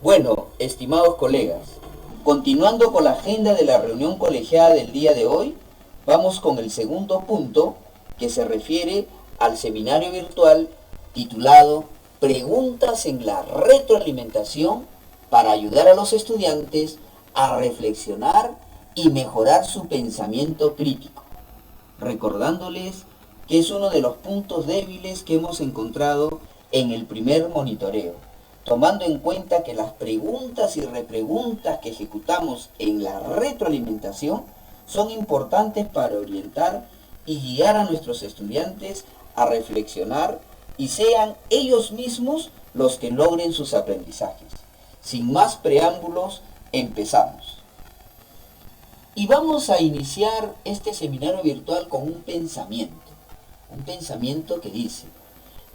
Bueno, estimados colegas, continuando con la agenda de la reunión colegiada del día de hoy, vamos con el segundo punto que se refiere al seminario virtual titulado Preguntas en la retroalimentación para ayudar a los estudiantes a reflexionar y mejorar su pensamiento crítico, recordándoles que es uno de los puntos débiles que hemos encontrado en el primer monitoreo, tomando en cuenta que las preguntas y repreguntas que ejecutamos en la retroalimentación son importantes para orientar y guiar a nuestros estudiantes a reflexionar y sean ellos mismos los que logren sus aprendizajes. Sin más preámbulos, empezamos. Y vamos a iniciar este seminario virtual con un pensamiento que dice: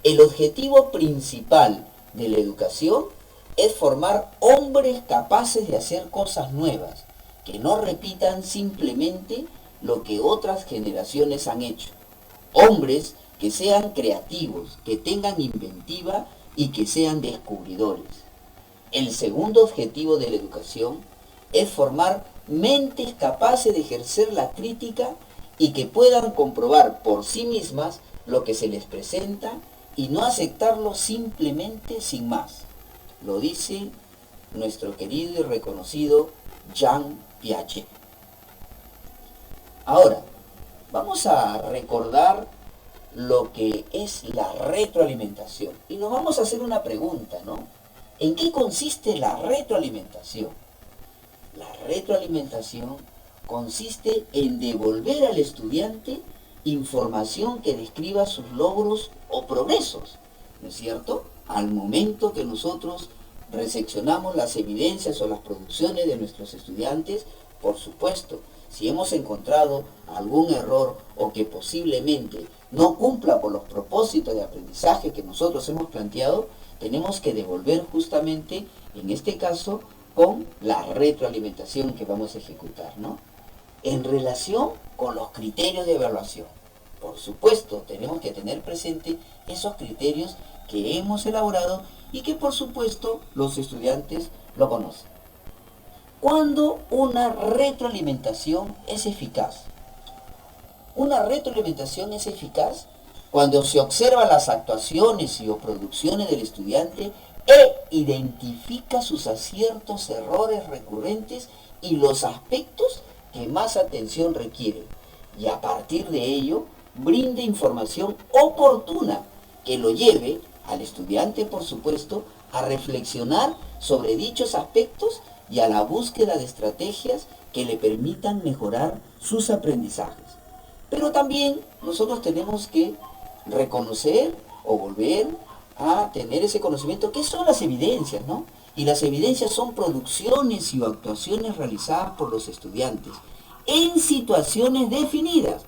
el objetivo principal de la educación es formar hombres capaces de hacer cosas nuevas, que no repitan simplemente lo que otras generaciones han hecho. Hombres que sean creativos, que tengan inventiva y que sean descubridores. El segundo objetivo de la educación es formar mentes capaces de ejercer la crítica y que puedan comprobar por sí mismas lo que se les presenta y no aceptarlo simplemente sin más. Lo dice nuestro querido y reconocido Jean Piaget. Ahora, vamos a recordar lo que es la retroalimentación. Y nos vamos a hacer una pregunta, ¿no? ¿En qué consiste la retroalimentación? La retroalimentación consiste en devolver al estudiante información que describa sus logros o progresos, ¿no es cierto? Al momento que nosotros reseccionamos las evidencias o las producciones de nuestros estudiantes, por supuesto, si hemos encontrado algún error o que posiblemente no cumpla con los propósitos de aprendizaje que nosotros hemos planteado, tenemos que devolver justamente, en este caso, con la retroalimentación que vamos a ejecutar, ¿no? En relación con los criterios de evaluación, por supuesto, tenemos que tener presente esos criterios que hemos elaborado y que, por supuesto, los estudiantes lo conocen. ¿Cuándo una retroalimentación es eficaz? Una retroalimentación es eficaz cuando se observa las actuaciones y o producciones del estudiante e identifica sus aciertos, errores recurrentes y los aspectos que más atención requieren, y a partir de ello brinde información oportuna que lo lleve al estudiante, por supuesto, a reflexionar sobre dichos aspectos y a la búsqueda de estrategias que le permitan mejorar sus aprendizajes. Pero también nosotros tenemos que reconocer o volver a tener ese conocimiento. ¿Qué son las evidencias, no? Y las evidencias son producciones y actuaciones realizadas por los estudiantes en situaciones definidas.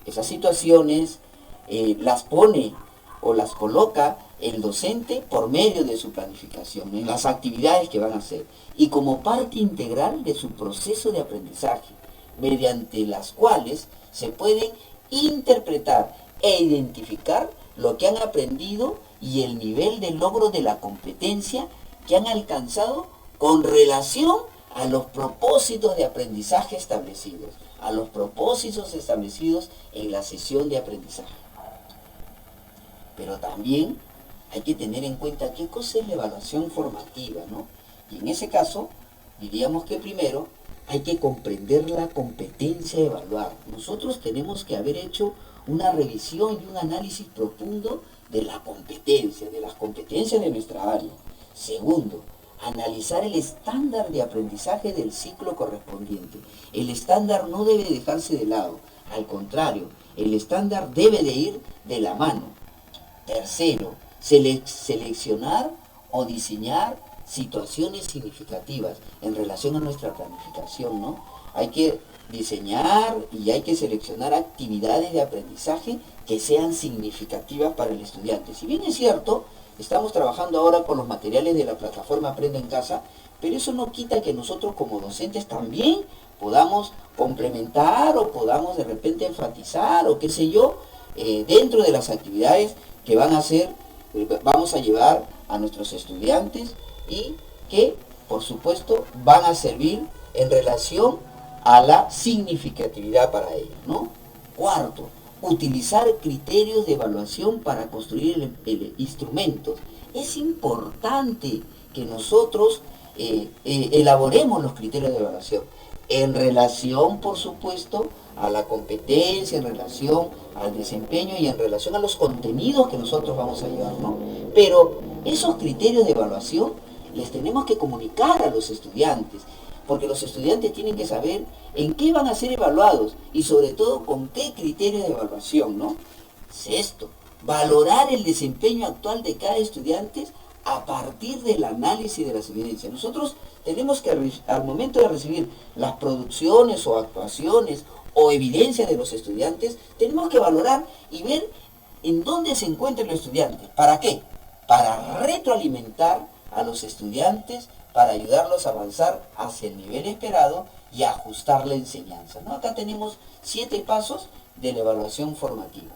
Esas situaciones las pone o las coloca el docente por medio de su planificación, en las actividades que van a hacer, y como parte integral de su proceso de aprendizaje, mediante las cuales se pueden interpretar e identificar lo que han aprendido y el nivel de logro de la competencia que han alcanzado con relación a los propósitos de aprendizaje establecidos, en la sesión de aprendizaje. Pero también hay que tener en cuenta qué cosa es la evaluación formativa, ¿no? Y en ese caso, diríamos que primero hay que comprender la competencia de evaluar. Nosotros tenemos que haber hecho una revisión y un análisis profundo de las competencias de nuestra área. Segundo, analizar el estándar de aprendizaje del ciclo correspondiente. El estándar no debe dejarse de lado, al contrario, el estándar debe de ir de la mano. Tercero, seleccionar o diseñar situaciones significativas en relación a nuestra planificación, ¿no? Hay que diseñar y hay que seleccionar actividades de aprendizaje que sean significativas para el estudiante. Si bien es cierto, estamos trabajando ahora con los materiales de la plataforma Aprendo en Casa, pero eso no quita que nosotros como docentes también podamos complementar o podamos de repente enfatizar o qué sé yo, dentro de las actividades que vamos a llevar a nuestros estudiantes y que, por supuesto, van a servir en relación a la significatividad para ellos, ¿no? Cuarto, utilizar criterios de evaluación para construir instrumentos. Es importante que nosotros elaboremos los criterios de evaluación en relación, por supuesto, a la competencia, en relación al desempeño y en relación a los contenidos que nosotros vamos a llevar, ¿no? Pero esos criterios de evaluación les tenemos que comunicar a los estudiantes, porque los estudiantes tienen que saber en qué van a ser evaluados y sobre todo con qué criterios de evaluación, ¿no? Sexto, valorar el desempeño actual de cada estudiante a partir del análisis de las evidencias. Nosotros tenemos que, al momento de recibir las producciones o actuaciones o evidencias de los estudiantes, tenemos que valorar y ver en dónde se encuentran los estudiantes. ¿Para qué? Para retroalimentar a los estudiantes, para ayudarlos a avanzar hacia el nivel esperado y a ajustar la enseñanza, ¿no? Acá tenemos 7 pasos de la evaluación formativa.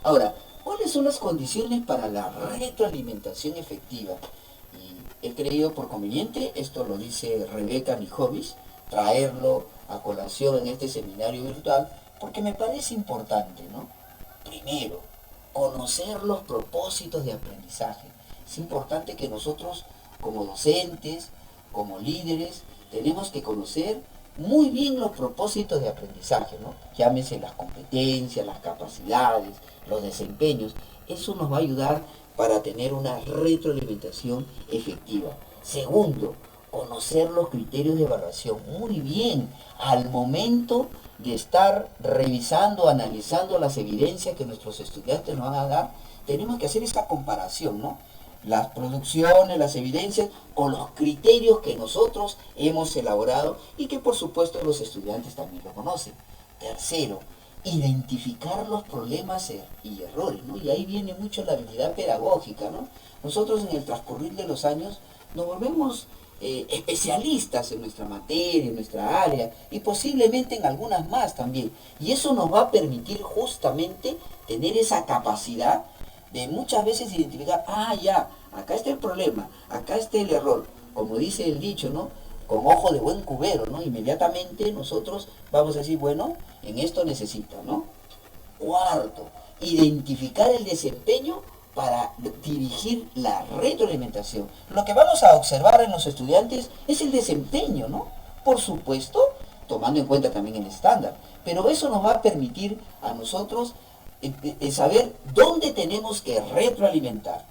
Ahora, ¿cuáles son las condiciones para la retroalimentación efectiva? Y he creído por conveniente, esto lo dice Rebeca Mijovic, traerlo a colación en este seminario virtual, porque me parece importante, ¿no? Primero, conocer los propósitos de aprendizaje. Es importante que nosotros, como docentes, como líderes, tenemos que conocer muy bien los propósitos de aprendizaje, ¿no? Llámese las competencias, las capacidades, los desempeños. Eso nos va a ayudar para tener una retroalimentación efectiva. Segundo, conocer los criterios de evaluación. Muy bien, al momento de estar revisando, analizando las evidencias que nuestros estudiantes nos van a dar, tenemos que hacer esta comparación, ¿no? Las producciones, las evidencias con los criterios que nosotros hemos elaborado y que por supuesto los estudiantes también lo conocen. Tercero, identificar los problemas y errores, ¿no? Y ahí viene mucho la habilidad pedagógica, ¿no? Nosotros en el transcurrir de los años nos volvemos especialistas en nuestra materia, en nuestra área y posiblemente en algunas más también. Y eso nos va a permitir justamente tener esa capacidad de muchas veces identificar, ya, acá está el problema, acá está el error, como dice el dicho, ¿no? Con ojo de buen cubero, ¿no? Inmediatamente nosotros vamos a decir, bueno, en esto necesita, ¿no? Cuarto, identificar el desempeño para dirigir la retroalimentación. Lo que vamos a observar en los estudiantes es el desempeño, ¿no? Por supuesto, tomando en cuenta también el estándar, pero eso nos va a permitir a nosotros saber dónde tenemos que retroalimentar.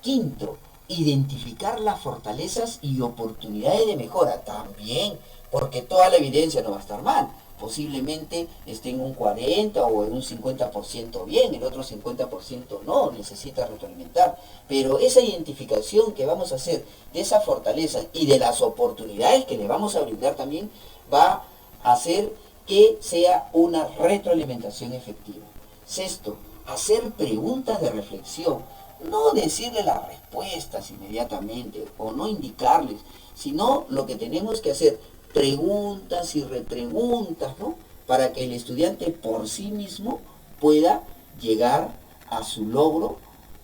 Quinto, identificar las fortalezas y oportunidades de mejora también, porque toda la evidencia no va a estar mal. Posiblemente esté en un 40 o en un 50% bien, el otro 50% no, necesita retroalimentar. Pero esa identificación que vamos a hacer de esas fortalezas y de las oportunidades que le vamos a brindar también va a hacer que sea una retroalimentación efectiva. Sexto, hacer preguntas de reflexión. No decirle las respuestas inmediatamente o no indicarles, sino lo que tenemos que hacer, preguntas y repreguntas, ¿no? Para que el estudiante por sí mismo pueda llegar a su logro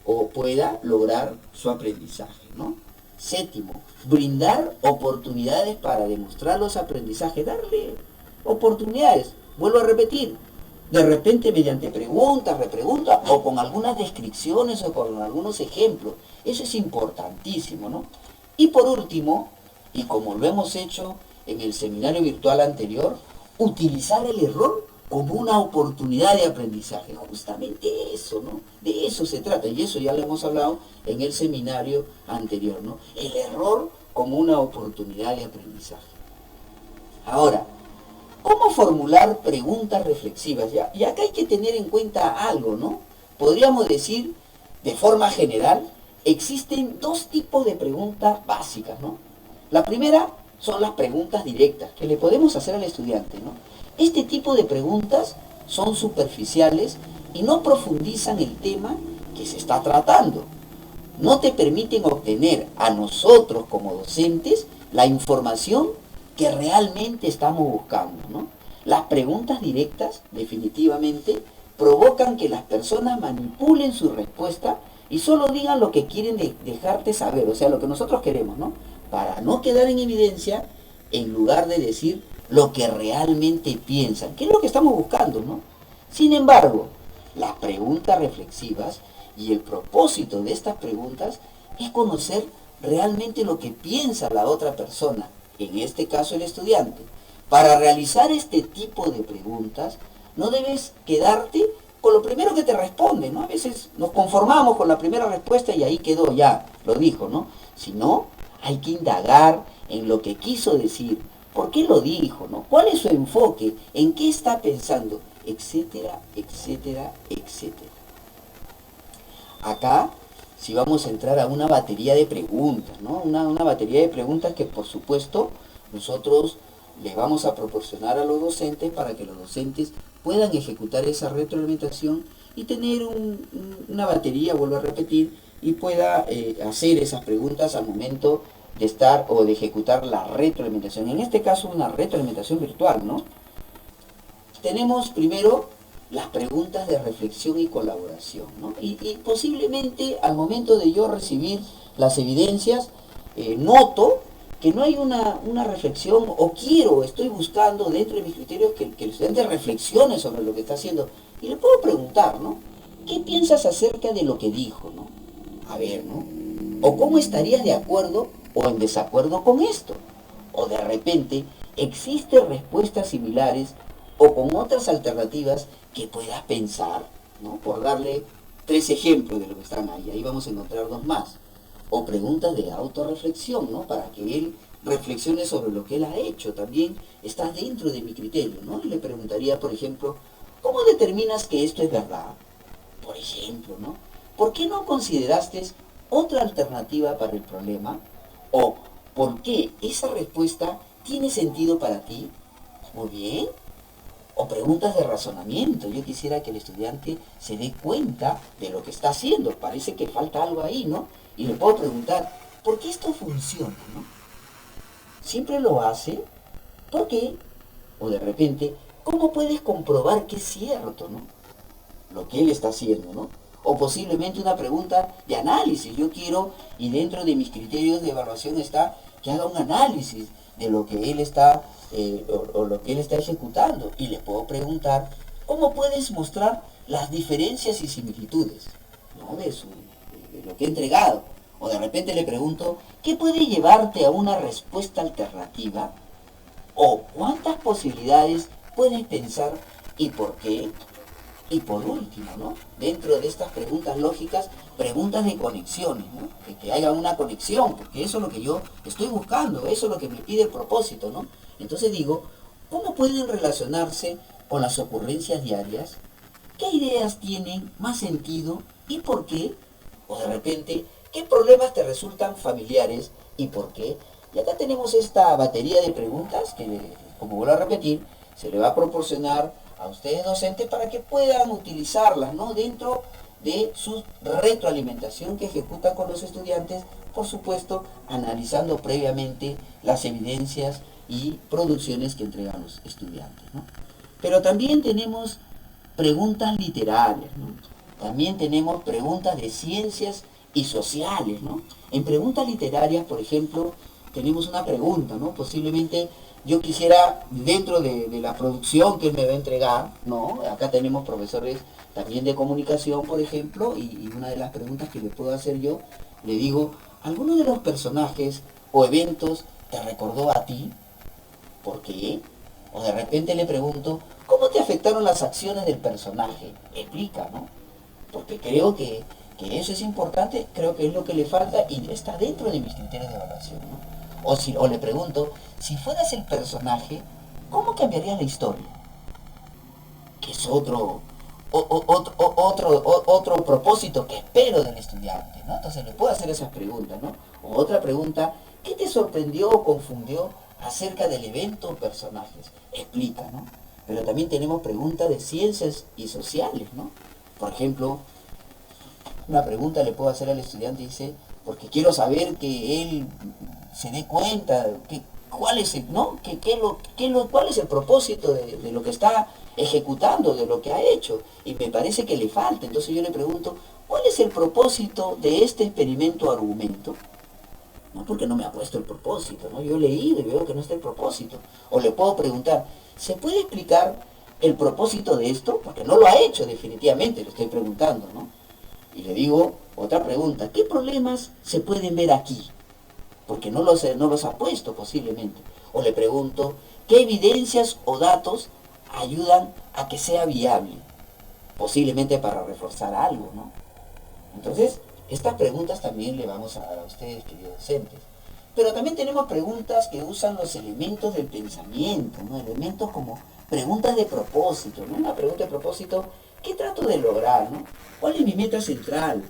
o pueda lograr su aprendizaje, ¿no? Séptimo, brindar oportunidades para demostrar los aprendizajes, darle oportunidades, vuelvo a repetir, de repente mediante preguntas, repreguntas o con algunas descripciones o con algunos ejemplos. Eso es importantísimo, ¿no? Y por último, y como lo hemos hecho en el seminario virtual anterior, utilizar el error como una oportunidad de aprendizaje. Justamente eso, ¿no? De eso se trata, y eso ya lo hemos hablado en el seminario anterior, ¿no? El error como una oportunidad de aprendizaje. Ahora, ¿cómo formular preguntas reflexivas? Y acá hay que tener en cuenta algo, ¿no? Podríamos decir, de forma general, existen 2 tipos de preguntas básicas, ¿no? La primera son las preguntas directas que le podemos hacer al estudiante, ¿no? Este tipo de preguntas son superficiales y no profundizan el tema que se está tratando. No te permiten obtener a nosotros como docentes la información que realmente estamos buscando, ¿no? Las preguntas directas definitivamente provocan que las personas manipulen su respuesta y solo digan lo que quieren dejarte saber, o sea, lo que nosotros queremos, ¿no? Para no quedar en evidencia, en lugar de decir lo que realmente piensan, que es lo que estamos buscando, ¿no? Sin embargo, las preguntas reflexivas y el propósito de estas preguntas es conocer realmente lo que piensa la otra persona, en este caso el estudiante. Para realizar este tipo de preguntas, no debes quedarte con lo primero que te responde, ¿no? A veces nos conformamos con la primera respuesta y ahí quedó, ya, lo dijo, ¿no? Sino, hay que indagar en lo que quiso decir, por qué lo dijo, ¿no? ¿Cuál es su enfoque? ¿En qué está pensando? Etcétera, etcétera, etcétera. Acá, si vamos a entrar a una batería de preguntas, ¿no? Una batería de preguntas que, por supuesto, nosotros le vamos a proporcionar a los docentes para que los docentes puedan ejecutar esa retroalimentación y tener una batería, vuelvo a repetir, y pueda hacer esas preguntas al momento de estar o de ejecutar la retroalimentación. En este caso, una retroalimentación virtual, ¿no? Tenemos primero las preguntas de reflexión y colaboración, ¿no? Y posiblemente al momento de yo recibir las evidencias, noto que no hay una reflexión, o estoy buscando dentro de mis criterios que el estudiante reflexione sobre lo que está haciendo. Y le puedo preguntar, ¿no? ¿Qué piensas acerca de lo que dijo, ¿no? A ver, ¿no? ¿O cómo estarías de acuerdo o en desacuerdo con esto? O de repente, ¿existen respuestas similares o con otras alternativas que puedas pensar, ¿no? Por darle 3 ejemplos de lo que están ahí. Ahí vamos a encontrar 2 más. O preguntas de autorreflexión, ¿no? Para que él reflexione sobre lo que él ha hecho. También está dentro de mi criterio, ¿no? Y le preguntaría, por ejemplo, ¿cómo determinas que esto es verdad? Por ejemplo, ¿no? ¿Por qué no consideraste otra alternativa para el problema? ¿O por qué esa respuesta tiene sentido para ti? Muy bien. O preguntas de razonamiento. Yo quisiera que el estudiante se dé cuenta de lo que está haciendo. Parece que falta algo ahí, ¿no? Y le puedo preguntar, ¿por qué esto funciona, no? ¿Siempre lo hace? ¿Por qué? O de repente, ¿cómo puedes comprobar que es cierto, no? Lo que él está haciendo, ¿no? O posiblemente una pregunta de análisis. Yo quiero, y dentro de mis criterios de evaluación está que haga un análisis de lo que él está, o lo que él está ejecutando. Y le puedo preguntar, ¿cómo puedes mostrar las diferencias y similitudes, ¿no? de lo que he entregado? O de repente le pregunto, ¿qué puede llevarte a una respuesta alternativa? O ¿cuántas posibilidades puedes pensar y por qué? Y por último, ¿no? Dentro de estas preguntas lógicas, preguntas de conexiones, ¿no? Que haya una conexión, porque eso es lo que yo estoy buscando, eso es lo que me pide el propósito, ¿no? Entonces digo, ¿cómo pueden relacionarse con las ocurrencias diarias? ¿Qué ideas tienen más sentido y por qué? O de repente, ¿qué problemas te resultan familiares y por qué? Y acá tenemos esta batería de preguntas que, como vuelvo a repetir, se le va a proporcionar a ustedes docentes para que puedan utilizarlas, ¿no? Dentro de su retroalimentación que ejecutan con los estudiantes, por supuesto, analizando previamente las evidencias y producciones que entregan los estudiantes, ¿no? Pero también tenemos preguntas literarias, ¿no? También tenemos preguntas de ciencias y sociales, ¿no? En preguntas literarias, por ejemplo, tenemos una pregunta, ¿no? Posiblemente yo quisiera, dentro de la producción que él me va a entregar, ¿no? Acá tenemos profesores también de comunicación, por ejemplo, y una de las preguntas que le puedo hacer yo, le digo, ¿alguno de los personajes o eventos te recordó a ti? ¿Por qué? O de repente le pregunto, ¿cómo te afectaron las acciones del personaje? Explica, ¿no? Porque creo que eso es importante, creo que es lo que le falta y está dentro de mis criterios de evaluación, ¿no? O le pregunto, si fueras el personaje, ¿cómo cambiaría la historia? Que es otro propósito que espero del estudiante, ¿no? Entonces le puedo hacer esas preguntas, ¿no? O otra pregunta, ¿qué te sorprendió o confundió acerca del evento o personajes? Explica, ¿no? Pero también tenemos preguntas de ciencias y sociales, ¿no? Por ejemplo, una pregunta le puedo hacer al estudiante y dice, porque quiero saber que él se dé cuenta que cuál es el, ¿no? Cuál es el propósito de lo que está ejecutando, de lo que ha hecho, y me parece que le falta. Entonces yo le pregunto, ¿cuál es el propósito de este experimento argumento? No, porque no me ha puesto el propósito, ¿no? Yo he leído y veo que no está el propósito. O le puedo preguntar, ¿se puede explicar el propósito de esto? Porque no lo ha hecho definitivamente, le estoy preguntando, ¿no? Y le digo otra pregunta, ¿qué problemas se pueden ver aquí? Porque no los ha puesto posiblemente. O le pregunto, ¿qué evidencias o datos ayudan a que sea viable? Posiblemente para reforzar algo, ¿no? Entonces, estas preguntas también le vamos a dar a ustedes, queridos docentes. Pero también tenemos preguntas que usan los elementos del pensamiento, ¿no? Elementos como preguntas de propósito, ¿no? Una pregunta de propósito, ¿qué trato de lograr, no? ¿Cuál es mi meta central?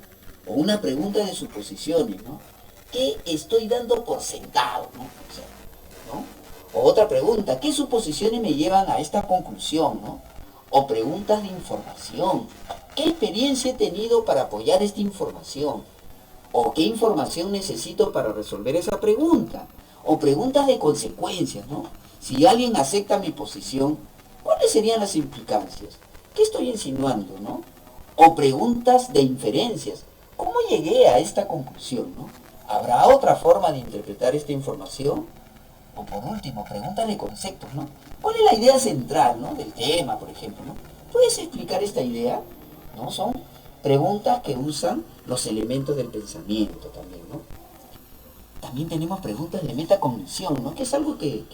O una pregunta de suposiciones, ¿no? ¿Qué estoy dando por sentado, ¿no? O sea, ¿no? O otra pregunta, ¿qué suposiciones me llevan a esta conclusión, ¿no? O preguntas de información. ¿Qué experiencia he tenido para apoyar esta información? ¿O qué información necesito para resolver esa pregunta? O preguntas de consecuencias, ¿no? Si alguien acepta mi posición, ¿cuáles serían las implicancias? ¿Qué estoy insinuando, no? O preguntas de inferencias. ¿Cómo llegué a esta conclusión, no? ¿Habrá otra forma de interpretar esta información? O por último, preguntas de conceptos, ¿no? ¿Cuál es la idea central, ¿no? Del tema, por ejemplo, ¿no? ¿Puedes explicar esta idea? ¿No? Son preguntas que usan los elementos del pensamiento también, ¿no? También tenemos preguntas de metacognición, ¿no? Que es algo que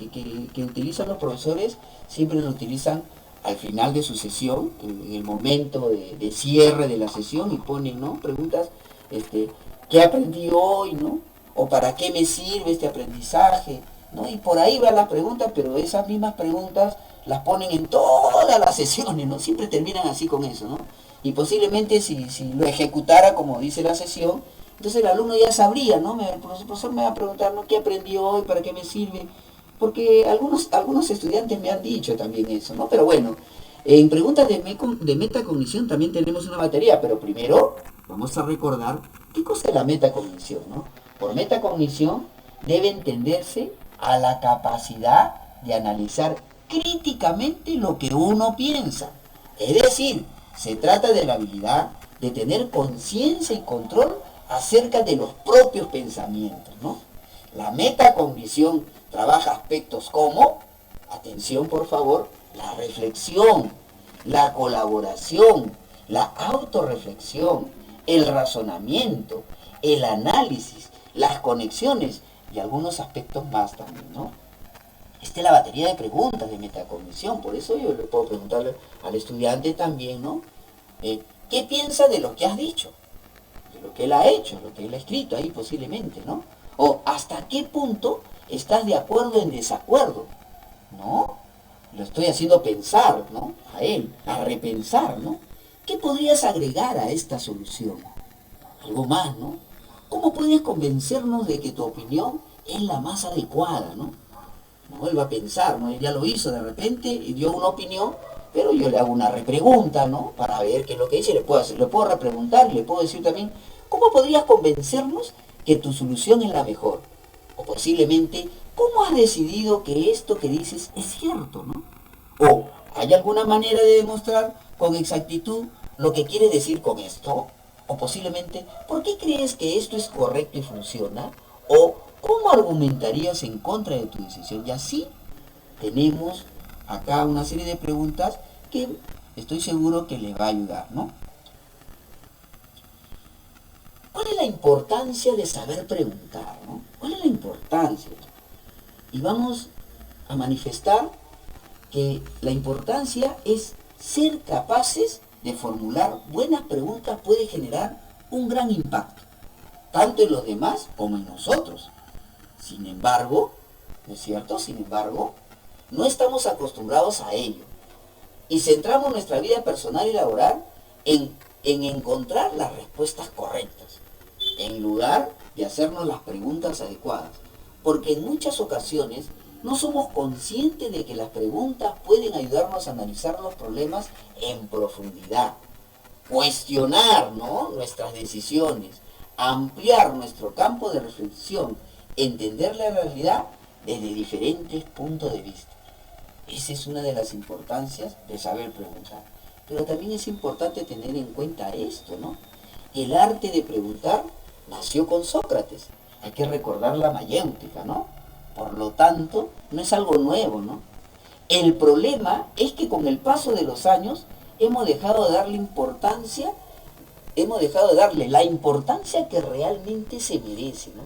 utilizan los profesores, siempre lo utilizan al final de su sesión, en el momento de cierre de la sesión, y ponen, ¿no? Preguntas, ¿qué aprendí hoy, no? ¿O para qué me sirve este aprendizaje? ¿No? Y por ahí van las preguntas, pero esas mismas preguntas las ponen en todas las sesiones, ¿no? Siempre terminan así con eso, ¿no? Y posiblemente si lo ejecutara como dice la sesión, entonces el alumno ya sabría, ¿no? El profesor me va a preguntar, ¿no? ¿Qué aprendí hoy? ¿Para qué me sirve? Porque algunos estudiantes me han dicho también eso, ¿no? Pero bueno, en preguntas de metacognición también tenemos una batería, pero primero vamos a recordar qué cosa es la metacognición, ¿no? Por metacognición debe entenderse a la capacidad de analizar críticamente lo que uno piensa. Es decir, se trata de la habilidad de tener conciencia y control acerca de los propios pensamientos, ¿no? La metacognición trabaja aspectos como, atención por favor, la reflexión, la colaboración, la autorreflexión, el razonamiento, el análisis, las conexiones y algunos aspectos más también, ¿no? Esta es la batería de preguntas de metacognición, por eso yo le puedo preguntarle al estudiante también, ¿no? ¿Qué piensa de lo que has dicho? De lo que él ha hecho, lo que él ha escrito ahí posiblemente, ¿no? O hasta qué punto estás de acuerdo en desacuerdo, ¿no? Lo estoy haciendo pensar, ¿no? A él, a repensar, ¿no? ¿Qué podrías agregar a esta solución? Algo más, ¿no? ¿Cómo puedes convencernos de que tu opinión es la más adecuada, ¿no? No, él va a pensar, ¿no? Él ya lo hizo de repente y dio una opinión, pero yo le hago una repregunta, ¿no? Para ver qué es lo que dice, le puedo repreguntar, le puedo decir también, ¿cómo podrías convencernos que tu solución es la mejor? O posiblemente, ¿cómo has decidido que esto que dices es cierto, ¿no? O, ¿hay alguna manera de demostrar con exactitud lo que quiere decir con esto? O posiblemente, ¿por qué crees que esto es correcto y funciona? O, ¿cómo argumentarías en contra de tu decisión? Y así tenemos acá una serie de preguntas que estoy seguro que les va a ayudar, ¿no? ¿Cuál es la importancia de saber preguntar, ¿no? ¿Cuál es la importancia? Y vamos a manifestar que la importancia es ser capaces de formular buenas preguntas puede generar un gran impacto, tanto en los demás como en nosotros. Sin embargo, ¿no es cierto? Sin embargo, no estamos acostumbrados a ello. Y centramos nuestra vida personal y laboral en encontrar las respuestas correctas, en lugar de hacernos las preguntas adecuadas. Porque en muchas ocasiones no somos conscientes de que las preguntas pueden ayudarnos a analizar los problemas en profundidad, cuestionar, ¿no? Nuestras decisiones, ampliar nuestro campo de reflexión, entender la realidad desde diferentes puntos de vista. Esa es una de las importancias de saber preguntar. Pero también es importante tener en cuenta esto, ¿no? El arte de preguntar nació con Sócrates. Hay que recordar la mayéutica, ¿no? Por lo tanto, no es algo nuevo, ¿no? El problema es que con el paso de los años hemos dejado de darle importancia, hemos dejado de darle la importancia que realmente se merece, ¿no?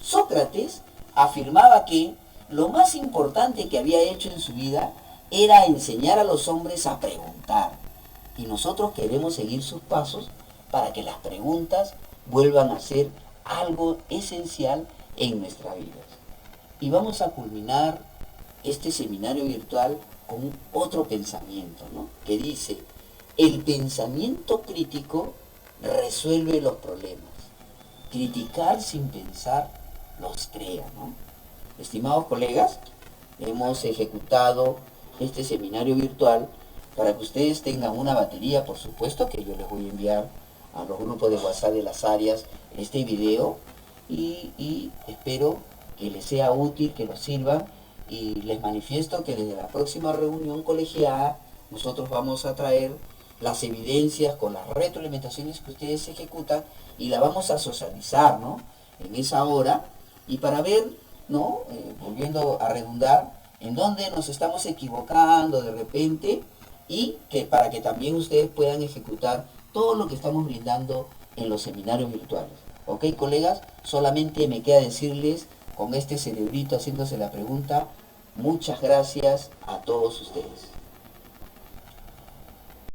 Sócrates afirmaba que lo más importante que había hecho en su vida era enseñar a los hombres a preguntar. Y nosotros queremos seguir sus pasos para que las preguntas vuelvan a ser algo esencial en nuestra vida. Y vamos a culminar este seminario virtual con otro pensamiento, ¿no? Que dice, el pensamiento crítico resuelve los problemas. Criticar sin pensar los crea, ¿no? Estimados colegas, hemos ejecutado este seminario virtual para que ustedes tengan una batería, por supuesto, que yo les voy a enviar a los grupos de WhatsApp de las áreas este video y espero que les sea útil, que los sirva, y les manifiesto que desde la próxima reunión colegiada nosotros vamos a traer las evidencias con las retroalimentaciones que ustedes ejecutan y la vamos a socializar, ¿no? En esa hora, y para ver, ¿no? Volviendo a redundar, en dónde nos estamos equivocando de repente, y que para que también ustedes puedan ejecutar todo lo que estamos brindando en los seminarios virtuales. ¿Ok, colegas? Solamente me queda decirles, con este cerebrito haciéndose la pregunta, muchas gracias a todos ustedes.